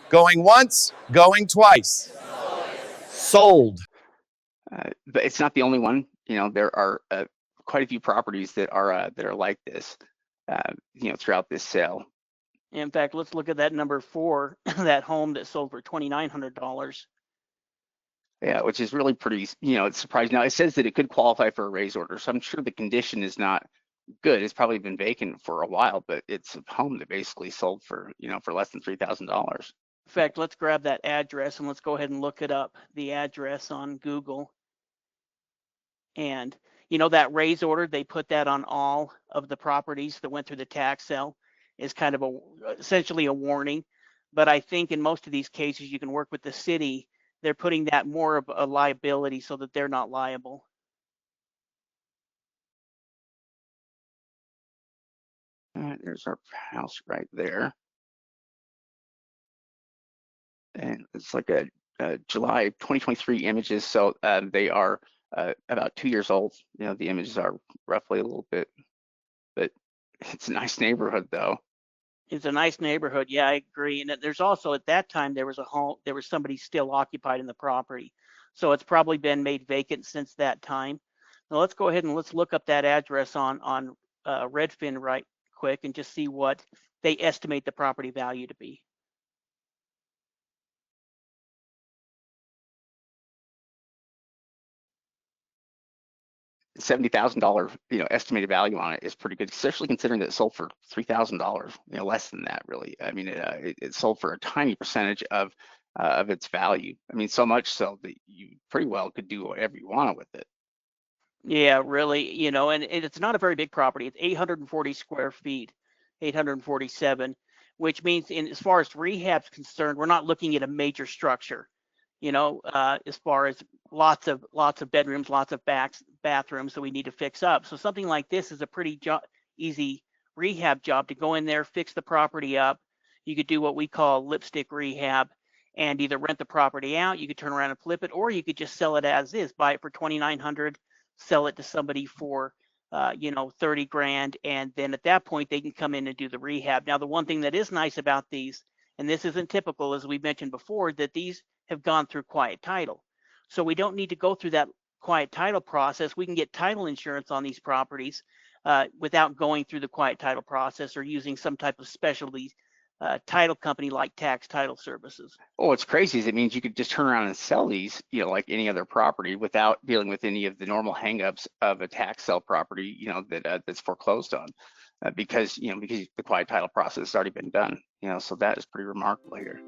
Going once, going twice. Sold. But it's not the only one. There are quite a few properties that are like this, throughout this sale. In fact, let's look at that number 4, that home that sold for $2,900. Yeah, which is really pretty, it's surprising. Now it says that it could qualify for a raise order, so I'm sure the condition is not good. It's probably been vacant for a while, but it's a home that basically sold for, for less than $3,000. In fact, let's grab that address and let's go ahead and look it up, the address on Google. And that raise order, they put that on all of the properties that went through the tax sale, is kind of essentially a warning. But I think in most of these cases, you can work with the city. They're putting that more of a liability so that they're not liable. There's our house right there. And it's like a July 2023 images, so they are about 2 years old. The images are roughly a little bit, but it's a nice neighborhood though. It's a nice neighborhood. Yeah, I agree. And there's also, at that time, there was somebody still occupied in the property. So it's probably been made vacant since that time. Now let's go ahead and let's look up that address on Redfin right quick and just see what they estimate the property value to be. $70,000, estimated value on it is pretty good, especially considering that it sold for $3,000, less than that really. I mean, it sold for a tiny percentage of its value. I mean, so much so that you pretty well could do whatever you wanted with it. Yeah, really, and it's not a very big property. It's 840 square feet, 847, which means as far as rehab's concerned, we're not looking at a major structure. As far as lots of bedrooms, lots of bathrooms that we need to fix up. So something like this is a pretty easy rehab job to go in there, fix the property up. You could do what we call lipstick rehab and either rent the property out, you could turn around and flip it, or you could just sell it as is, buy it for $2,900, sell it to somebody for 30 grand, and then at that point they can come in and do the rehab. Now the one thing that is nice about these, and this isn't typical, as we mentioned before, that these have gone through quiet title. So we don't need to go through that quiet title process. We can get title insurance on these properties without going through the quiet title process or using some type of specialty title company like Tax Title Services. Oh, what's crazy is it means you could just turn around and sell these, like any other property, without dealing with any of the normal hangups of a tax sale property, that's foreclosed on, because the quiet title process has already been done. So that is pretty remarkable here.